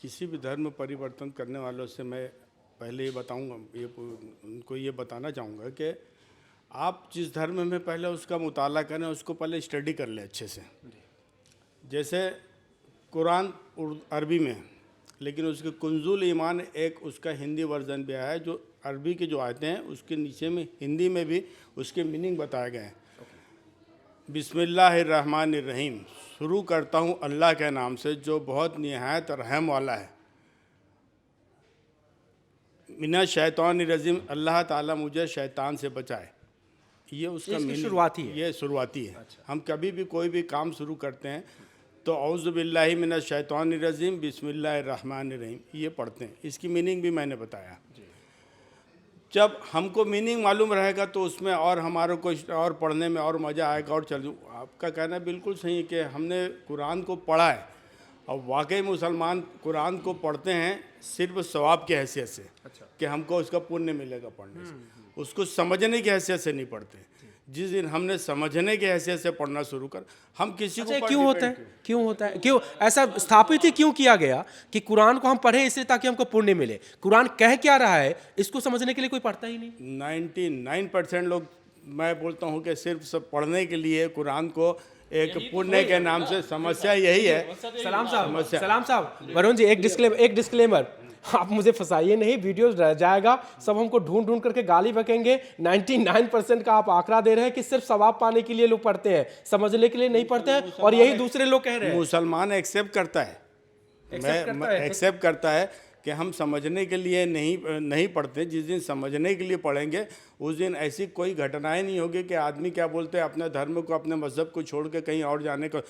किसी भी धर्म परिवर्तन करने वालों से मैं पहले ये बताऊंगा, उनको ये बताना चाहूँगा कि आप जिस धर्म में पहले उसका मुताला करें, उसको पहले स्टडी कर लें अच्छे से। जैसे कुरान अरबी में है, लेकिन उसके कुंजुल ईमान एक उसका हिंदी वर्जन भी आया है, जो अरबी की जो आयतें हैं उसके नीचे में हिंदी में भी उसके मीनिंग बताए गए हैं। बिस्मिल्लाहिर्रहमानिर्रहीम, शुरू करता हूँ अल्लाह के नाम से जो बहुत निहायत रहम वाला है। मिना शैतान रजीम, अल्लाह ताला मुझे शैतान से बचाए। ये उसका मीनिंग शुरुआती है। ये शुरुआती है। अच्छा। हम कभी भी कोई भी काम शुरू करते हैं तो औज़ु बिल्लाहि मिनश शैतानिर रजीम बिस्मिल्लाहिर्रहमानिर्रहीम ये पढ़ते हैं। इसकी मीनिंग भी मैंने बताया। जब हमको मीनिंग मालूम रहेगा तो उसमें और हमारे को और पढ़ने में और मज़ा आएगा। और चल, आपका कहना बिल्कुल सही है कि हमने कुरान को पढ़ा है और वाकई मुसलमान कुरान को पढ़ते हैं सिर्फ सवाब की हैसियत से। अच्छा। कि हमको उसका पुण्य मिलेगा पढ़ने से, उसको समझने की हैसियत से नहीं पढ़ते। जिस दिन हमने समझने की हैसियत से पढ़ना शुरू कर, हम किसी को क्यों होता है, क्यों ऐसा स्थापित ही क्यों किया गया कि कुरान को हम पढ़े इसलिए ताकि हमको पुण्य मिले? कुरान कह क्या रहा है इसको समझने के लिए कोई पढ़ता ही नहीं। 99% लोग, मैं बोलता हूँ कि सिर्फ सब पढ़ने के लिए कुरान को एक पुण्य के नाम से। समस्या यही है। सलाम साहब, वरुण जी, एक डिस्क्लेमर, आप मुझे फंसाइए नहीं, वीडियो रह जाएगा, सब हमको ढूंढ ढूंढ करके गाली बकेंगे। 99% का आप आंकड़ा दे रहे हैं कि सिर्फ सवाब पाने के लिए लोग पढ़ते हैं, समझने के लिए नहीं पढ़ते हैं, और यही दूसरे लोग कह रहे हैं। मुसलमान एक्सेप्ट करता है, एक्सेप्ट करता है कि हम समझने के लिए नहीं पढ़ते। जिस दिन समझने के लिए पढ़ेंगे उस दिन ऐसी कोई घटनाएं नहीं होगी कि आदमी क्या बोलते हैं अपने धर्म को, अपने मजहब को छोड़ के कहीं और जाने को।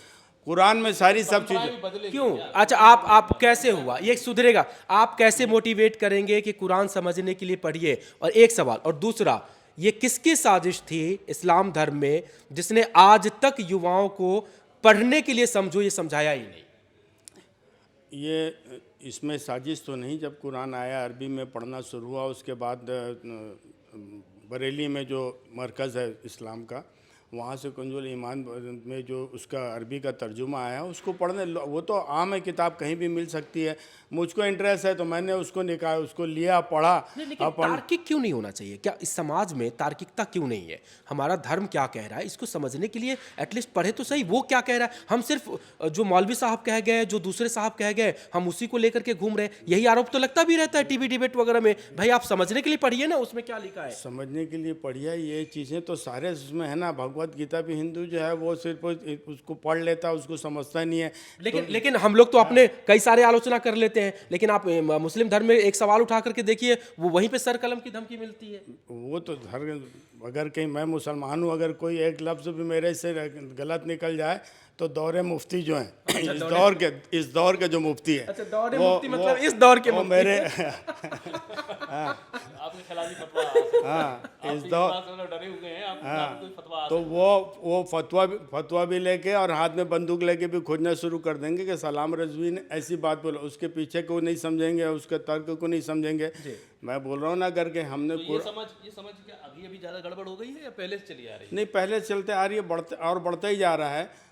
कुरान में सारी सब चीज़ें क्यों? अच्छा, आप कैसे हुआ ये सुधरेगा? आप कैसे मोटिवेट करेंगे कि कुरान समझने के लिए पढ़िए? और एक सवाल, और दूसरा, ये किसकी साजिश थी इस्लाम धर्म में जिसने आज तक युवाओं को पढ़ने के लिए समझो ये समझाया ही नहीं? ये इसमें साजिश तो नहीं। जब कुरान आया अरबी में पढ़ना शुरू हुआ, उसके बाद बरेली में जो मरकज़ है इस्लाम का, वहाँ से कुंजुल ईमान में जो उसका अरबी का तर्जुमा आया उसको पढ़ने, वो तो आम है, किताब कहीं भी मिल सकती है। मुझको इंटरेस्ट है तो मैंने उसको निकाला, उसको लिया, पढ़ा। लेकिन तार्किक क्यों नहीं होना चाहिए? क्या इस समाज में तार्किकता क्यों नहीं है? हमारा धर्म क्या कह रहा है इसको समझने के लिए एटलीस्ट पढ़े तो सही। वो क्या कह रहा है? हम सिर्फ जो मौलवी साहब कह गए, जो दूसरे साहब कह गए, हम उसी को लेकर के घूम रहे हैं। यही आरोप तो लगता भी रहता है टीवी डिबेट वगैरह में। भाई आप समझने के लिए पढ़िए ना, उसमें क्या लिखा है। समझने के लिए पढ़िए, ये चीज़ें तो सारे उसमें है ना। भगवत गीता भी हिंदू जो है वो सिर्फ उसको पढ़ लेता है, उसको समझता नहीं है। लेकिन हम लोग तो अपने कई सारे आलोचना कर लेते हैं, लेकिन आप मुस्लिम धर्म में एक सवाल उठा करके देखिए, वो वहीं पे सर कलम की धमकी मिलती है। वो तो अगर कहीं मैं मुसलमान हूँ, अगर कोई एक लफ्ज़ भी मेरे से गलत निकल जाए तो दौरे मुफ्ती जो हैं, इस दौर के जो मुफ्ती है, अच्छा, दौरे मुफ्ती मतलब इस दौर के मुफ्ती मेरे आपके खिलाफ ही फतवा इस दौर डरे हुए हैं आप, कोई फतवा तो वो फतवा भी लेके और हाथ में बंदूक लेके भी खोजना शुरू कर देंगे कि सलाम रज़वी ने ऐसी बात बोला। उसके पीछे को नहीं समझेंगे, उसके तर्क को नहीं समझेंगे। मैं बोल रहा हूँ ना करके हमने ये समझ क्या अभी ज़्यादा गड़बड़ हो गई है या पहले से चली आ रही है? नहीं, पहले चलते आ रही है, बढ़ता ही जा रहा है।